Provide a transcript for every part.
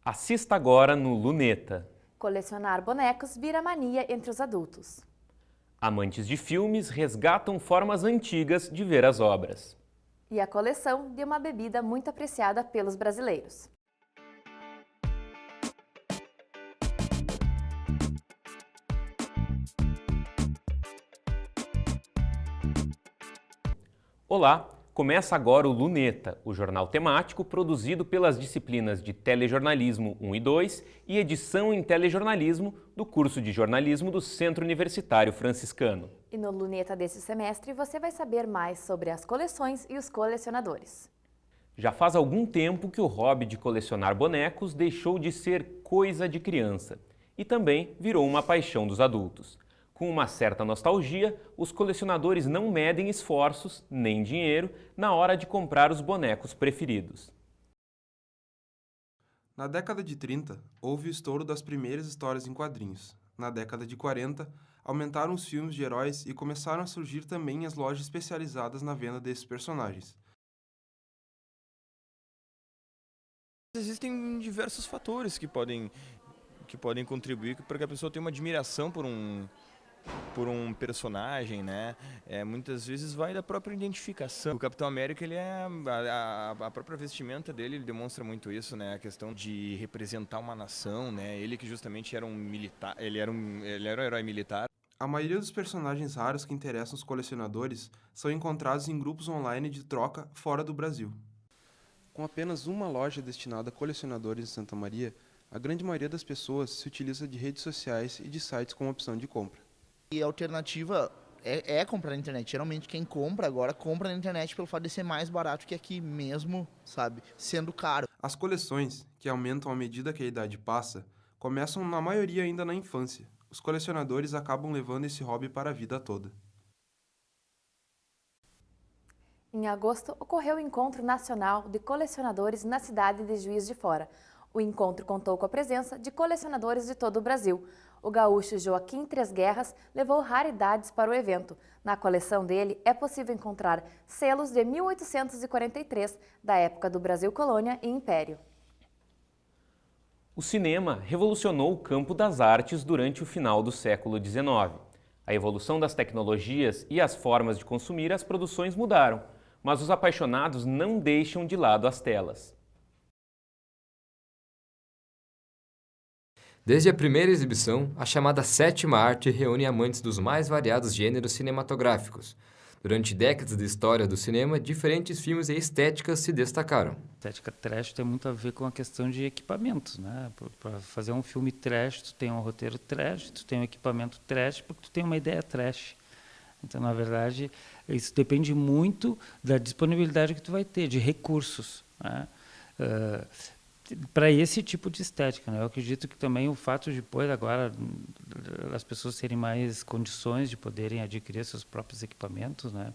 Assista agora no Luneta. Colecionar bonecos vira mania entre os adultos. Amantes de filmes resgatam formas antigas de ver as obras. E a coleção de uma bebida muito apreciada pelos brasileiros. Olá, começa agora o Luneta, o jornal temático produzido pelas disciplinas de Telejornalismo 1 e 2 e Edição em Telejornalismo do curso de jornalismo do Centro Universitário Franciscano. E no Luneta desse semestre você vai saber mais sobre as coleções e os colecionadores. Já faz algum tempo que o hobby de colecionar bonecos deixou de ser coisa de criança e também virou uma paixão dos adultos. Com uma certa nostalgia, os colecionadores não medem esforços, nem dinheiro, na hora de comprar os bonecos preferidos. Na década de 30, houve o estouro das primeiras histórias em quadrinhos. Na década de 40, aumentaram os filmes de heróis e começaram a surgir também as lojas especializadas na venda desses personagens. Existem diversos fatores que podem contribuir para que a pessoa tenha uma admiração por um personagem, né? Muitas vezes vai da própria identificação. O Capitão América, ele a própria vestimenta dele, ele demonstra muito isso, né? A questão de representar uma nação, né? Ele que justamente era um militar, ele era um herói militar. A maioria dos personagens raros que interessam os colecionadores são encontrados em grupos online de troca fora do Brasil. Com apenas uma loja destinada a colecionadores em Santa Maria, a grande maioria das pessoas se utiliza de redes sociais e de sites como opção de compra. E a alternativa é comprar na internet. Geralmente quem compra agora, compra na internet pelo fato de ser mais barato que aqui mesmo, sabe? Sendo caro. As coleções, que aumentam à medida que a idade passa, começam na maioria ainda na infância. Os colecionadores acabam levando esse hobby para a vida toda. Em agosto, ocorreu o Encontro Nacional de Colecionadores na cidade de Juiz de Fora. O encontro contou com a presença de colecionadores de todo o Brasil. O gaúcho Joaquim Três Guerras levou raridades para o evento. Na coleção dele é possível encontrar selos de 1843, da época do Brasil Colônia e Império. O cinema revolucionou o campo das artes durante o final do século XIX. A evolução das tecnologias e as formas de consumir as produções mudaram, mas os apaixonados não deixam de lado as telas. Desde a primeira exibição, a chamada sétima arte reúne amantes dos mais variados gêneros cinematográficos. Durante décadas de história do cinema, diferentes filmes e estéticas se destacaram. A estética trash tem muito a ver com a questão de equipamentos, né? Para fazer um filme trash, tu tem um roteiro trash, tu tem um equipamento trash, porque tu tem uma ideia trash. Então, na verdade, isso depende muito da disponibilidade que tu vai ter, de recursos, né? Para esse tipo de estética, né? Eu acredito que também o fato de depois agora as pessoas terem mais condições de poderem adquirir seus próprios equipamentos, né?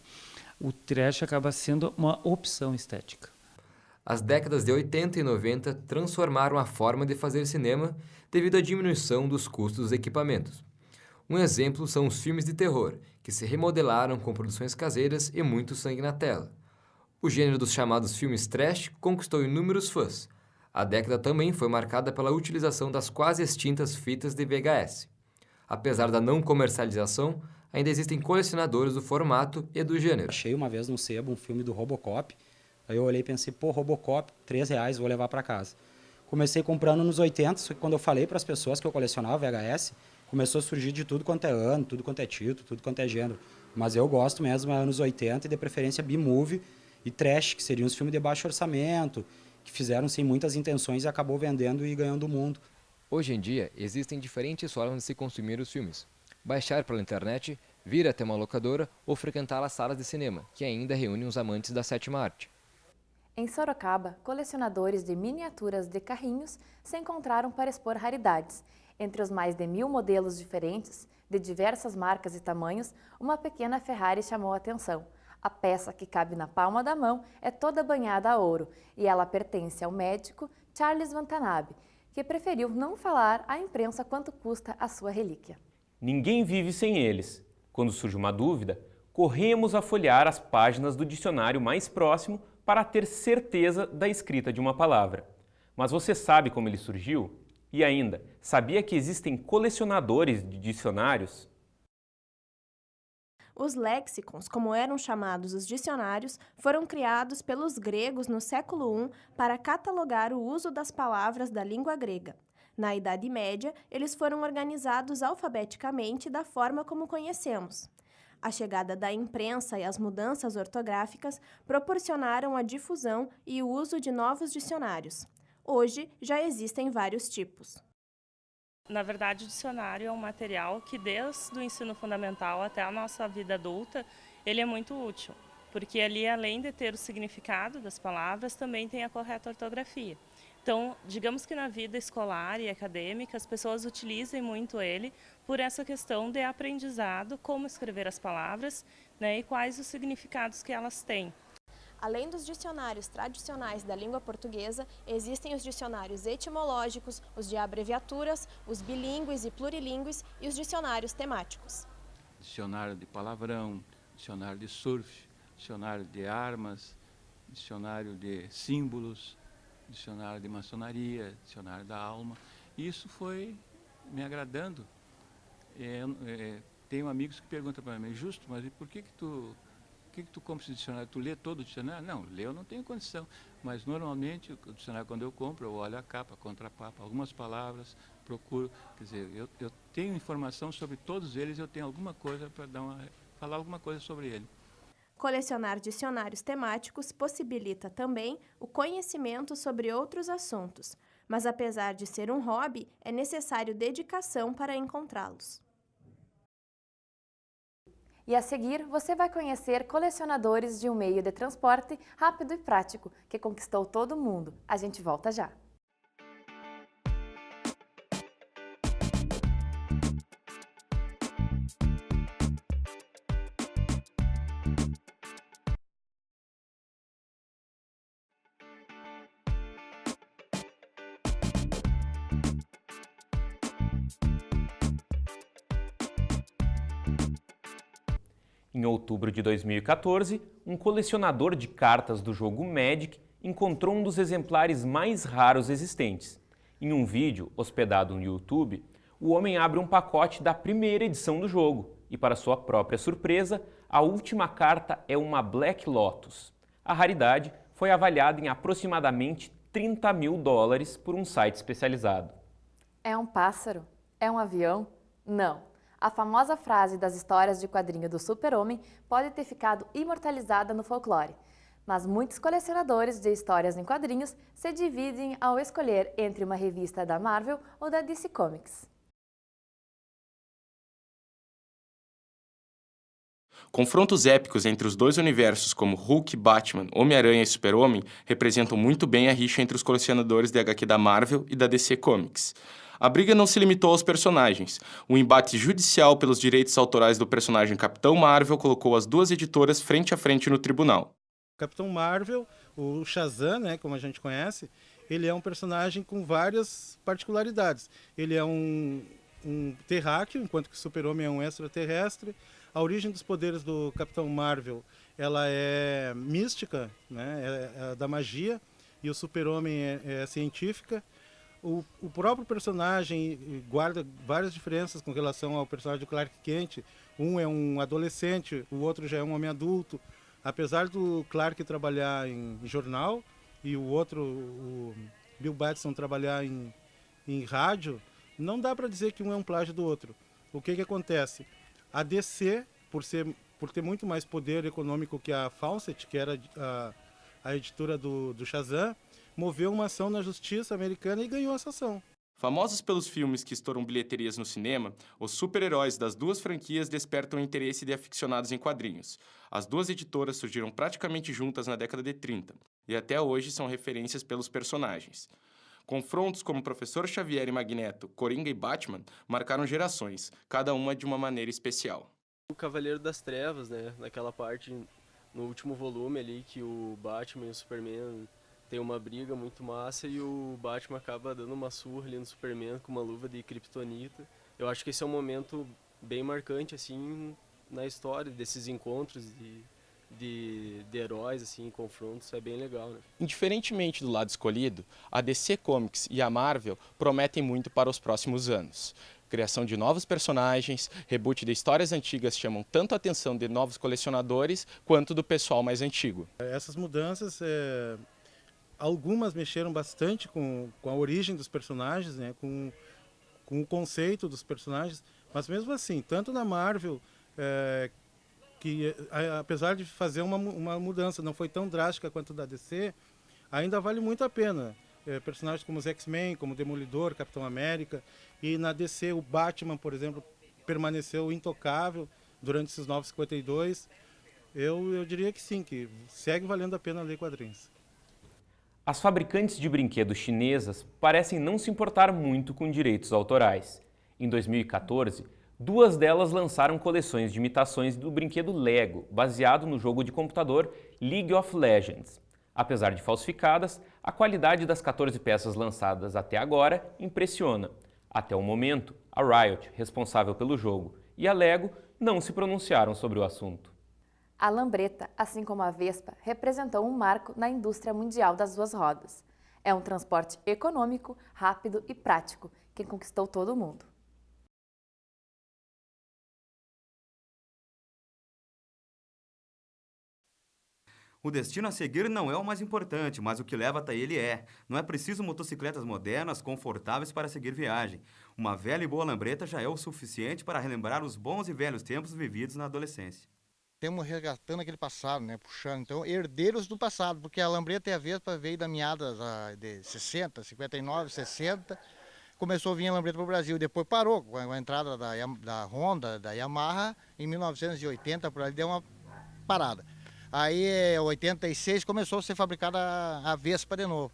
O trash acaba sendo uma opção estética. As décadas de 80 e 90 transformaram a forma de fazer cinema devido à diminuição dos custos dos equipamentos. Um exemplo são os filmes de terror, que se remodelaram com produções caseiras e muito sangue na tela. O gênero dos chamados filmes trash conquistou inúmeros fãs. A década também foi marcada pela utilização das quase extintas fitas de VHS. Apesar da não comercialização, ainda existem colecionadores do formato e do gênero. Achei uma vez no sebo um filme do Robocop, aí eu olhei e pensei, Robocop, R$3, vou levar para casa. Comecei comprando nos 80, só que quando eu falei para as pessoas que eu colecionava VHS, começou a surgir de tudo quanto é ano, tudo quanto é título, tudo quanto é gênero. Mas eu gosto mesmo anos 80 e de preferência B-movie e trash, que seriam os filmes de baixo orçamento, que fizeram sem muitas intenções e acabou vendendo e ganhando o mundo. Hoje em dia, existem diferentes formas de se consumir os filmes. Baixar pela internet, vir até uma locadora ou frequentar as salas de cinema, que ainda reúnem os amantes da sétima arte. Em Sorocaba, colecionadores de miniaturas de carrinhos se encontraram para expor raridades. Entre os mais de 1000 modelos diferentes, de diversas marcas e tamanhos, uma pequena Ferrari chamou a atenção. A peça, que cabe na palma da mão, é toda banhada a ouro e ela pertence ao médico Charles Watanabe, que preferiu não falar à imprensa quanto custa a sua relíquia. Ninguém vive sem eles. Quando surge uma dúvida, corremos a folhear as páginas do dicionário mais próximo para ter certeza da escrita de uma palavra. Mas você sabe como ele surgiu? E ainda, sabia que existem colecionadores de dicionários? Os léxicons, como eram chamados os dicionários, foram criados pelos gregos no século I para catalogar o uso das palavras da língua grega. Na Idade Média, eles foram organizados alfabeticamente da forma como conhecemos. A chegada da imprensa e as mudanças ortográficas proporcionaram a difusão e o uso de novos dicionários. Hoje, já existem vários tipos. Na verdade, o dicionário é um material que, desde o ensino fundamental até a nossa vida adulta, ele é muito útil, porque ali, além de ter o significado das palavras, também tem a correta ortografia. Então, digamos que na vida escolar e acadêmica, as pessoas utilizem muito ele por essa questão de aprendizado, como escrever as palavras, né, e quais os significados que elas têm. Além dos dicionários tradicionais da língua portuguesa, existem os dicionários etimológicos, os de abreviaturas, os bilíngues e plurilíngues e os dicionários temáticos. Dicionário de palavrão, dicionário de surf, dicionário de armas, dicionário de símbolos, dicionário de maçonaria, dicionário da alma. E isso foi me agradando. Tenho amigos que perguntam para mim, Justo, mas por que tu compra esse dicionário? Tu lê todo o dicionário? Não, ler eu não tenho condição. Mas normalmente o dicionário, quando eu compro, eu olho a capa, a contracapa, algumas palavras, procuro. Quer dizer, eu tenho informação sobre todos eles, eu tenho alguma coisa para falar alguma coisa sobre ele. Colecionar dicionários temáticos possibilita também o conhecimento sobre outros assuntos, mas apesar de ser um hobby, é necessário dedicação para encontrá-los. E a seguir, você vai conhecer colecionadores de um meio de transporte rápido e prático que conquistou todo mundo. A gente volta já. Em outubro de 2014, um colecionador de cartas do jogo Magic encontrou um dos exemplares mais raros existentes. Em um vídeo hospedado no YouTube, o homem abre um pacote da primeira edição do jogo e, para sua própria surpresa, a última carta é uma Black Lotus. A raridade foi avaliada em aproximadamente $30 mil por um site especializado. É um pássaro? É um avião? Não. A famosa frase das histórias de quadrinho do Super-Homem pode ter ficado imortalizada no folclore, mas muitos colecionadores de histórias em quadrinhos se dividem ao escolher entre uma revista da Marvel ou da DC Comics. Confrontos épicos entre os dois universos como Hulk, Batman, Homem-Aranha e Super-Homem representam muito bem a rixa entre os colecionadores de HQ da Marvel e da DC Comics. A briga não se limitou aos personagens. O embate judicial pelos direitos autorais do personagem Capitão Marvel colocou as duas editoras frente a frente no tribunal. Capitão Marvel, o Shazam, né, como a gente conhece, ele é um personagem com várias particularidades. Ele é um terráqueo, enquanto que o Super-Homem é um extraterrestre. A origem dos poderes do Capitão Marvel, ela é mística, né, é da magia, e o Super-Homem é científica. O próprio personagem guarda várias diferenças com relação ao personagem do Clark Kent. Um é um adolescente, o outro já é um homem adulto. Apesar do Clark trabalhar em jornal e o outro, o Bill Batson, trabalhar em rádio, não dá para dizer que um é um plágio do outro. O que acontece? A DC, por ter muito mais poder econômico que a Fawcett, que era a editora do Shazam, moveu uma ação na justiça americana e ganhou essa ação. Famosos pelos filmes que estouram bilheterias no cinema, os super-heróis das duas franquias despertam o interesse de aficionados em quadrinhos. As duas editoras surgiram praticamente juntas na década de 30 e até hoje são referências pelos personagens. Confrontos como Professor Xavier e Magneto, Coringa e Batman marcaram gerações, cada uma de uma maneira especial. O Cavaleiro das Trevas, né, naquela parte no último volume ali que o Batman e o Superman tem uma briga muito massa e o Batman acaba dando uma surra ali no Superman com uma luva de kryptonita. Eu acho que esse é um momento bem marcante assim na história desses encontros de heróis, assim, confrontos, é bem legal, né? Indiferentemente do lado escolhido, a DC Comics e a Marvel prometem muito para os próximos anos. Criação de novos personagens, reboot de histórias antigas chamam tanto a atenção de novos colecionadores quanto do pessoal mais antigo. Essas mudanças, algumas mexeram bastante com a origem dos personagens, né, com o conceito dos personagens, mas mesmo assim, tanto na Marvel, que apesar de fazer uma mudança, não foi tão drástica quanto da DC, ainda vale muito a pena. Personagens como os X-Men, como o Demolidor, Capitão América, e na DC o Batman, por exemplo, permaneceu intocável durante esses 952. Eu diria que sim, que segue valendo a pena ler quadrinhos. As fabricantes de brinquedos chinesas parecem não se importar muito com direitos autorais. Em 2014, 2 delas lançaram coleções de imitações do brinquedo Lego, baseado no jogo de computador League of Legends. Apesar de falsificadas, a qualidade das 14 peças lançadas até agora impressiona. Até o momento, a Riot, responsável pelo jogo, e a Lego não se pronunciaram sobre o assunto. A lambreta, assim como a Vespa, representou um marco na indústria mundial das 2 rodas. É um transporte econômico, rápido e prático, que conquistou todo mundo. O destino a seguir não é o mais importante, mas o que leva até ele é. Não é preciso motocicletas modernas, confortáveis para seguir viagem. Uma velha e boa lambreta já é o suficiente para relembrar os bons e velhos tempos vividos na adolescência. Temos resgatando aquele passado, né? Puxando, então, herdeiros do passado, porque a lambreta e a Vespa veio da meadas de 60, 59, 60. Começou a vir a lambreta para o Brasil, depois parou com a entrada da Honda, da Yamaha, em 1980, por ali deu uma parada. Aí, em 86, começou a ser fabricada a Vespa de novo.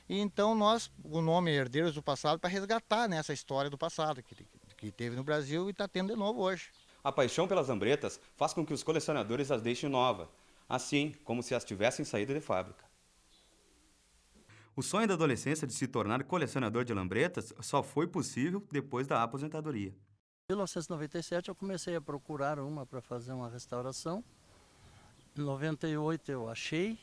E então o nome Herdeiros do Passado, para resgatar, né, essa história do passado que teve no Brasil e está tendo de novo hoje. A paixão pelas lambretas faz com que os colecionadores as deixem nova, assim como se as tivessem saído de fábrica. O sonho da adolescência de se tornar colecionador de lambretas só foi possível depois da aposentadoria. Em 1997 eu comecei a procurar uma para fazer uma restauração. Em 98 eu achei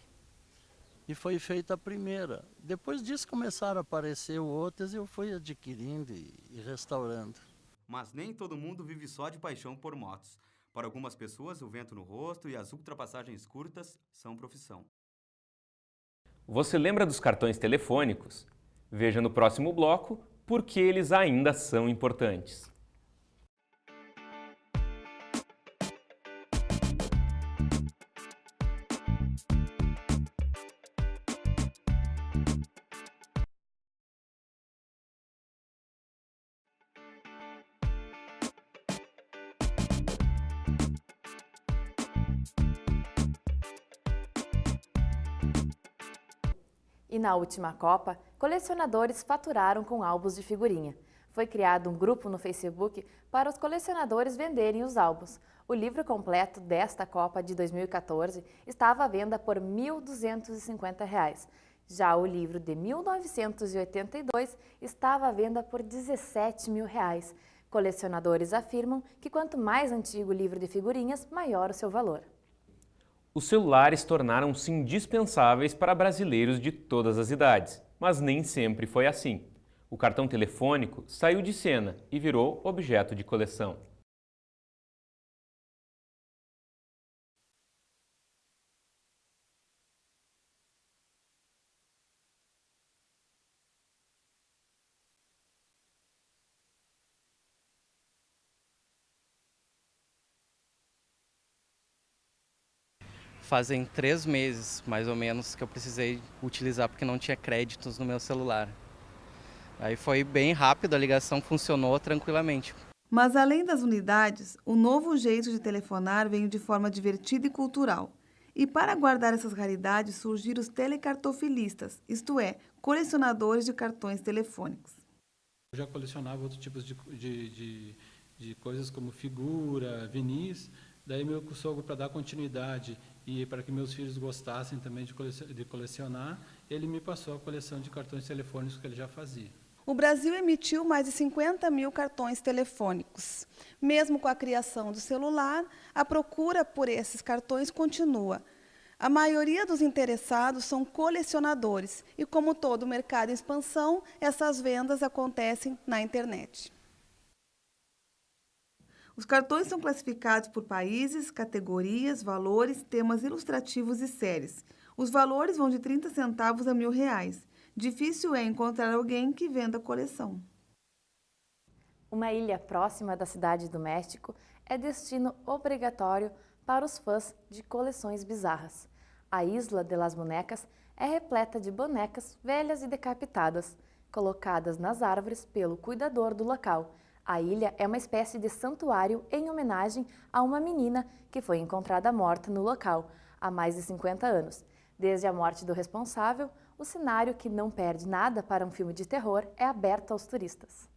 e foi feita a primeira. Depois disso começaram a aparecer outras e eu fui adquirindo e restaurando. Mas nem todo mundo vive só de paixão por motos. Para algumas pessoas, o vento no rosto e as ultrapassagens curtas são profissão. Você lembra dos cartões telefônicos? Veja no próximo bloco por que eles ainda são importantes. E na última Copa, colecionadores faturaram com álbuns de figurinha. Foi criado um grupo no Facebook para os colecionadores venderem os álbuns. O livro completo desta Copa de 2014 estava à venda por R$ 1.250. Já o livro de 1982 estava à venda por R$ 17 mil. Colecionadores afirmam que quanto mais antigo o livro de figurinhas, maior o seu valor. Os celulares tornaram-se indispensáveis para brasileiros de todas as idades, mas nem sempre foi assim. O cartão telefônico saiu de cena e virou objeto de coleção. Fazem 3 meses, mais ou menos, que eu precisei utilizar porque não tinha créditos no meu celular. Aí foi bem rápido, a ligação funcionou tranquilamente. Mas além das unidades, o novo jeito de telefonar veio de forma divertida e cultural. E para guardar essas raridades surgiram os telecartofilistas, isto é, colecionadores de cartões telefônicos. Eu já colecionava outros tipos de coisas como figura, vinis. Daí meu sogro, para dar continuidade e para que meus filhos gostassem também de colecionar, ele me passou a coleção de cartões telefônicos que ele já fazia. O Brasil emitiu mais de 50 mil cartões telefônicos. Mesmo com a criação do celular, a procura por esses cartões continua. A maioria dos interessados são colecionadores e, como todo mercado em expansão, essas vendas acontecem na internet. Os cartões são classificados por países, categorias, valores, temas ilustrativos e séries. Os valores vão de 30 centavos a R$1.000. Difícil é encontrar alguém que venda a coleção. Uma ilha próxima da cidade do México é destino obrigatório para os fãs de coleções bizarras. A Isla de las Bonecas é repleta de bonecas velhas e decapitadas, colocadas nas árvores pelo cuidador do local. A ilha é uma espécie de santuário em homenagem a uma menina que foi encontrada morta no local há mais de 50 anos. Desde a morte do responsável, o cenário, que não perde nada para um filme de terror, é aberto aos turistas.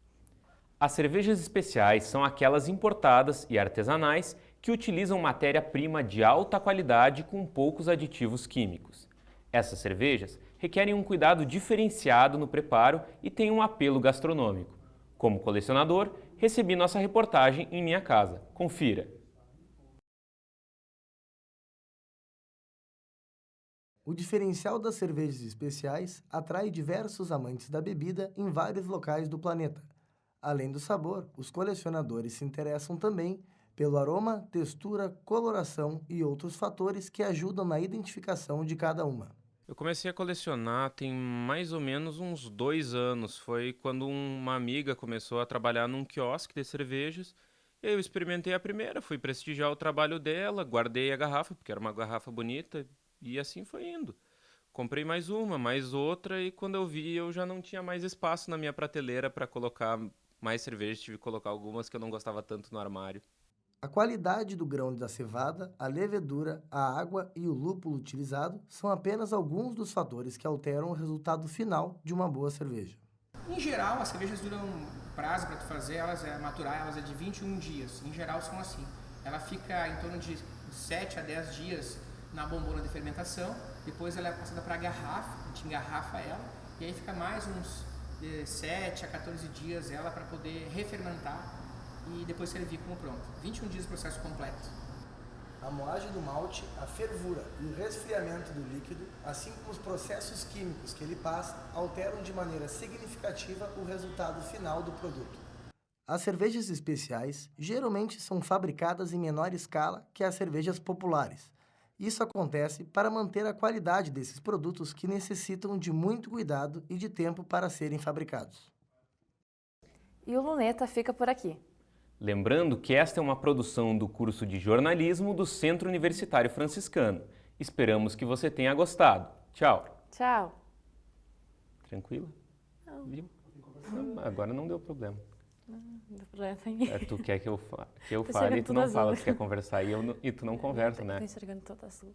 As cervejas especiais são aquelas importadas e artesanais que utilizam matéria-prima de alta qualidade com poucos aditivos químicos. Essas cervejas requerem um cuidado diferenciado no preparo e têm um apelo gastronômico. Como colecionador, recebi nossa reportagem em minha casa. Confira! O diferencial das cervejas especiais atrai diversos amantes da bebida em vários locais do planeta. Além do sabor, os colecionadores se interessam também pelo aroma, textura, coloração e outros fatores que ajudam na identificação de cada uma. Eu comecei a colecionar tem mais ou menos uns 2 anos. Foi quando uma amiga começou a trabalhar num quiosque de cervejas. Eu experimentei a primeira, fui prestigiar o trabalho dela, guardei a garrafa, porque era uma garrafa bonita, e assim foi indo. Comprei mais uma, mais outra, e quando eu vi, eu já não tinha mais espaço na minha prateleira para colocar mais cerveja. Tive que colocar algumas que eu não gostava tanto no armário. A qualidade do grão da cevada, a levedura, a água e o lúpulo utilizado são apenas alguns dos fatores que alteram o resultado final de uma boa cerveja. Em geral, as cervejas duram prazo para tu fazer, maturar, elas é de 21 dias. Em geral são assim. Ela fica em torno de 7 a 10 dias na bombona de fermentação, depois ela é passada para a garrafa, a gente engarrafa ela, e aí fica mais uns de 7 a 14 dias ela para poder refermentar e depois servir como pronto. 21 dias o processo completo. A moagem do malte, a fervura e o resfriamento do líquido, assim como os processos químicos que ele passa, alteram de maneira significativa o resultado final do produto. As cervejas especiais geralmente são fabricadas em menor escala que as cervejas populares. Isso acontece para manter a qualidade desses produtos que necessitam de muito cuidado e de tempo para serem fabricados. E o Luneta fica por aqui. Lembrando que esta é uma produção do curso de jornalismo do Centro Universitário Franciscano. Esperamos que você tenha gostado. Tchau. Tchau. Tranquila? Não. Viu? Não, agora não deu problema. Não deu problema. Tu quer que eu fale e tu não fala. Tu quer conversar e tu não conversa, né? Tô enxergando toda azul.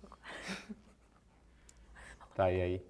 Tá, e aí?